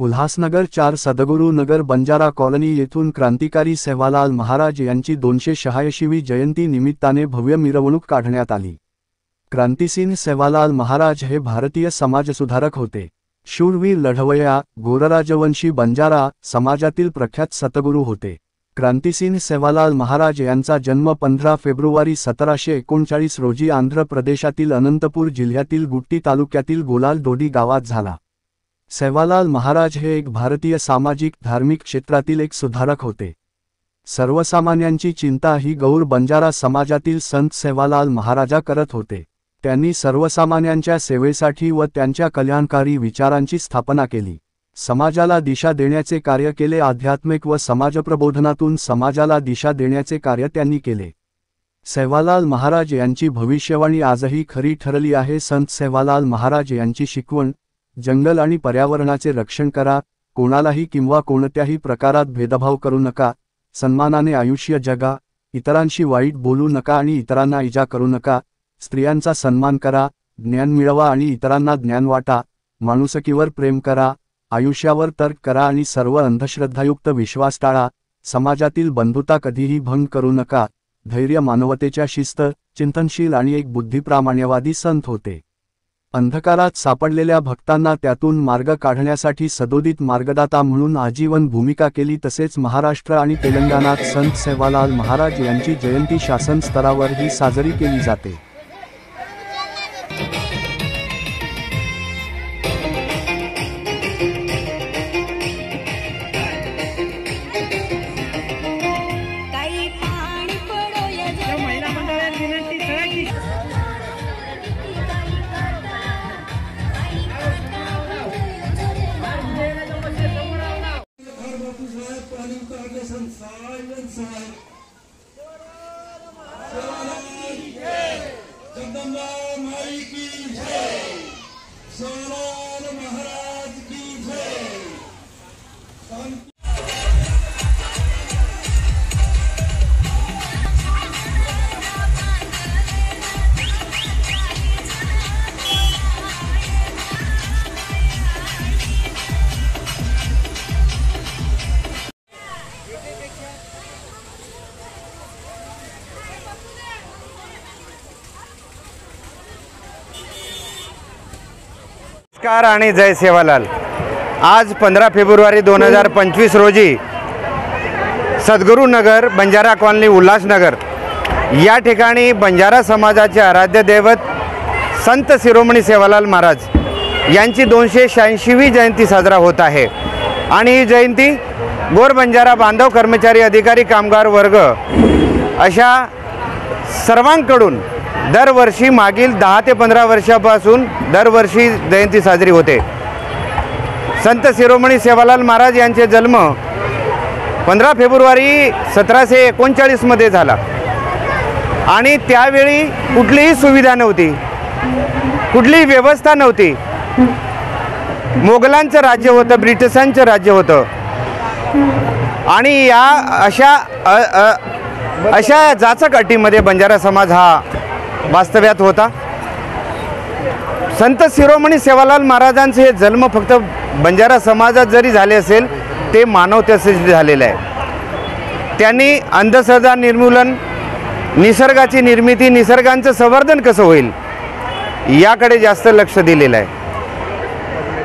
उल्हासनगर 4 सद्गुरू नगर Banjara colony येथून क्रांतिकारी सेवालाल महाराज यांची 286वी जयंती निमित्ताने भव्य मिरवणूक काढण्यात आली। क्रांतिसिंह सेवालाल महाराज हे भारतीय समाजसुधारक होते। शूरवीर लढवय्या गोरराजवंशी बंजारा समाजातील प्रख्यात सतगुरू होते। क्रांतिसिंह सेवालाल महाराज यांचा जन्म 15 फेब्रुवारी 1739 रोजी आंध्र प्रदेशातील अनंतपूर जिल्ह्यातील गुट्टी तालुक्यातील गोलाल डोडी गावात झाला। सेवालाल महाराज हे एक भारतीय सामाजिक धार्मिक क्षेत्रातील एक सुधारक होते। सर्वसामान्यांची चिंता ही गौर बंजारा समाजातील संत सेवालाल महाराजा करत होते। त्यांनी सर्वसामान्यांच्या सेवेसाठी व त्यांच्या कल्याणकारी विचारांची स्थापना केली। समाजाला दिशा देण्याचे कार्य केले। आध्यात्मिक व समाजप्रबोधनातून समाजाला दिशा देण्याचे कार्य त्यांनी केले। सेवालाल महाराज यांची भविष्यवाणी आजही खरी ठरली आहे। संत सेवालाल महाराज यांची शिकवण, जंगल आणि पर्यावरणाचे रक्षण करा, कोणालाही किंवा कोणत्याही प्रकारात भेदभाव करू नका, सन्मानाने आयुष्य जगा, इतरांशी वाईट बोलू नका आणि इतरांना इजा करू नका, स्त्रियांचा सन्मान करा, ज्ञान मिळवा आणि इतरांना ज्ञान वाटा, माणुसकीवर प्रेम करा, आयुष्यावर तर्क करा आणि सर्व अंधश्रद्धायुक्त विश्वास टाळा, समाजातील बंधुता कधीही भंग करू नका। धैर्य, मानवतेच्या शिस्त, चिंतनशील आणि एक बुद्धिप्रामाण्यवादी संत होते। अंधकारात सापडलेल्या भक्तांना त्यातून मार्ग काढण्यासाठी सदोदित मार्गदाता म्हणून आजीवन भूमिका केली। तसेच महाराष्ट्र आणि तेलंगणात संत सेवालाल महाराज यांची जयंती शासन स्तरावरही साजरी केली जाते। नमस्कार आणि जय सेवालाल। आज 15 फेब्रुवारी 2025 रोजी सद्गुरू नगर बंजारा कॉलनी उल्हासनगर या ठिकाणी बंजारा समाजाचे आराध्य दैवत संत शिरोमणी सेवालाल महाराज यांची 286वी जयंती साजरा होत आहे। आणि ही जयंती गोर बंजारा बांधव, कर्मचारी, अधिकारी, कामगार वर्ग अशा सर्वांकडून दरवर्षी मागील 10 ते 15 वर्षापासून दरवर्षी जयंती साजरी होते। संत शिरोमणी सेवालाल महाराज यांचे जन्म 15 फेब्रुवारी 1739 मध्ये झाला आणि त्यावेळी कुठलीही सुविधा नव्हती, कुठलीही व्यवस्था नव्हती। मोगलांचं राज्य होतं, ब्रिटिशांचं राज्य होतं आणि या अशा जाचक अटीमध्ये बंजारा समाज हा वास्तव्यात होता। संत शिरोमणी सेवालाल महाराजांचे हे जन्म फक्त बंजारा समाजात जरी झाले असेल ते मानवतेसाठी झालेले आहे। त्यांनी अंधश्रद्धा निर्मूलन, निसर्गाची निर्मिती, निसर्गाचं संवर्धन कसं होईल याकडे जास्त लक्ष दिलेलं आहे।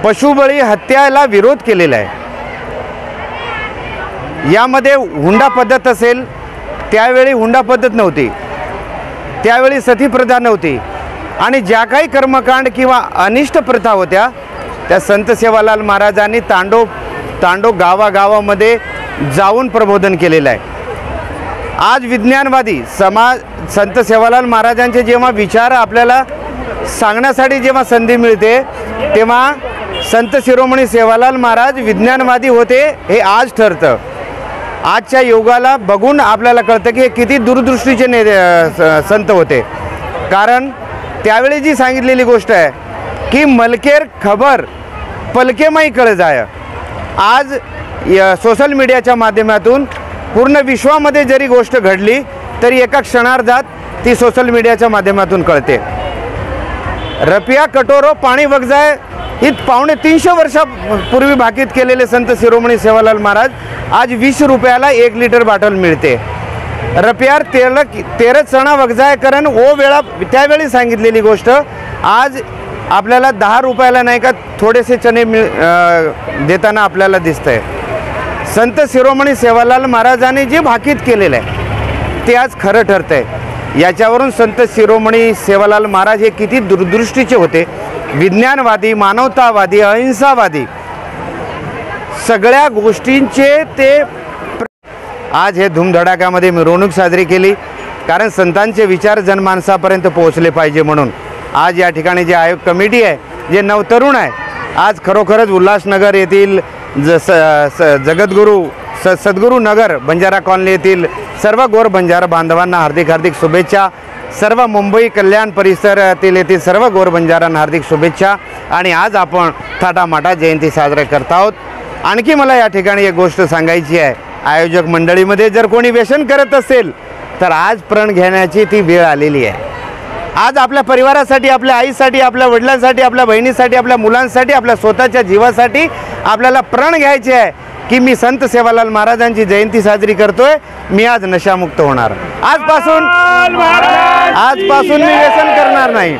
पशुबळी हत्याला विरोध केलेला आहे। यामध्ये हुंडा पद्धत असेल, त्यावेळी हुंडा पद्धत नव्हती, त्यावेळी सतीप्रथा नव्हती आणि ज्या काही कर्मकांड किंवा अनिष्ट प्रथा होत्या त्या संत सेवालाल महाराजांनी तांडो गावागावामध्ये जाऊन प्रबोधन केलेलं आहे। आज विज्ञानवादी समाज संत सेवालाल महाराजांचे जेव्हा विचार आपल्याला सांगण्यासाठी जेव्हा संधी मिळते तेव्हा संत शिरोमणी सेवालाल महाराज विज्ञानवादी होते हे आज ठरतं। आजच्या युगाला बघून आपल्याला कळतं की हे किती दूरदृष्टीचे संत होते। कारण त्यावेळी जी सांगितलेली गोष्ट आहे की मलकेर खबर पलकेमाई कळ जाय, आज सोशल मीडियाच्या माध्यमातून पूर्ण विश्वामध्ये जरी गोष्ट घडली तरी एका क्षणार्धात ती सोशल मीडियाच्या माध्यमातून कळते। रपिया कटोरो पाणी वग जाय ही 350 वर्षापूर्वी भाकीत केलेले संत शिरोमणी सेवालाल महाराज आज 20 रुपयाला 1 लिटर बाटल मिळते. रप्यार तेरच चणा वगजाय करण ओ वेळा त्यावेळी सांगितलेली गोष्ट आज आपल्याला 10 रुपयाला नाही का थोडेसे चणे देताना आपल्याला दिसतंय. संत शिरोमणी सेवालाल महाराजांनी जे भाकीत केलेलं आहे ते आज खरं ठरतंय. याच्यावरून संत शिरोमणी सेवालाल महाराज हे किती दूरदृष्टीचे होते, विज्ञानवादी, मानवतावादी, अहिंसावादी, सगळ्या गोष्टींचे ते आज हे धूमधडाक्यामध्ये मिरवणूक साजरी केली. कारण संतांचे विचार जनमानसापर्यंत पोहोचले पाहिजे म्हणून आज या ठिकाणी जे आयोग कमिटी आहे, जे नवतरुण आहे, आज खरोखरच उल्हासनगर येथील जगद्गुरू सद्गुरू नगर बंजारा कॉलनी येथील सर्व गोर बंजारा बांधवांना हार्दिक हार्दिक शुभेच्छा. सर्व मुंबई कल्याण परिसरातील येथील सर्व गोर बंजारांना हार्दिक शुभेच्छा. आणि आज आपण थाटामाटा जयंती साजरी करत आहोत. आणखी मला या ठिकाणी एक गोष्ट सांगायची आहे, आयोजक मंडळीमध्ये जर कोणी व्यसन करत असेल तर आज प्रण घेण्याची ती वेळ आलेली आहे. आज आपल्या परिवारासाठी, आपल्या आईसाठी, आपल्या वडिलांसाठी, आपल्या बहिणीसाठी, आपल्या मुलांसाठी, आपल्या स्वतःच्या जीवासाठी आपल्याला प्रण घ्यायचे आहे की मी संत सेवालाल महाराजांची जयंती साजरी करतोय, मी आज नशामुक्त होणार, आजपासून मी व्यसन करणार नाही.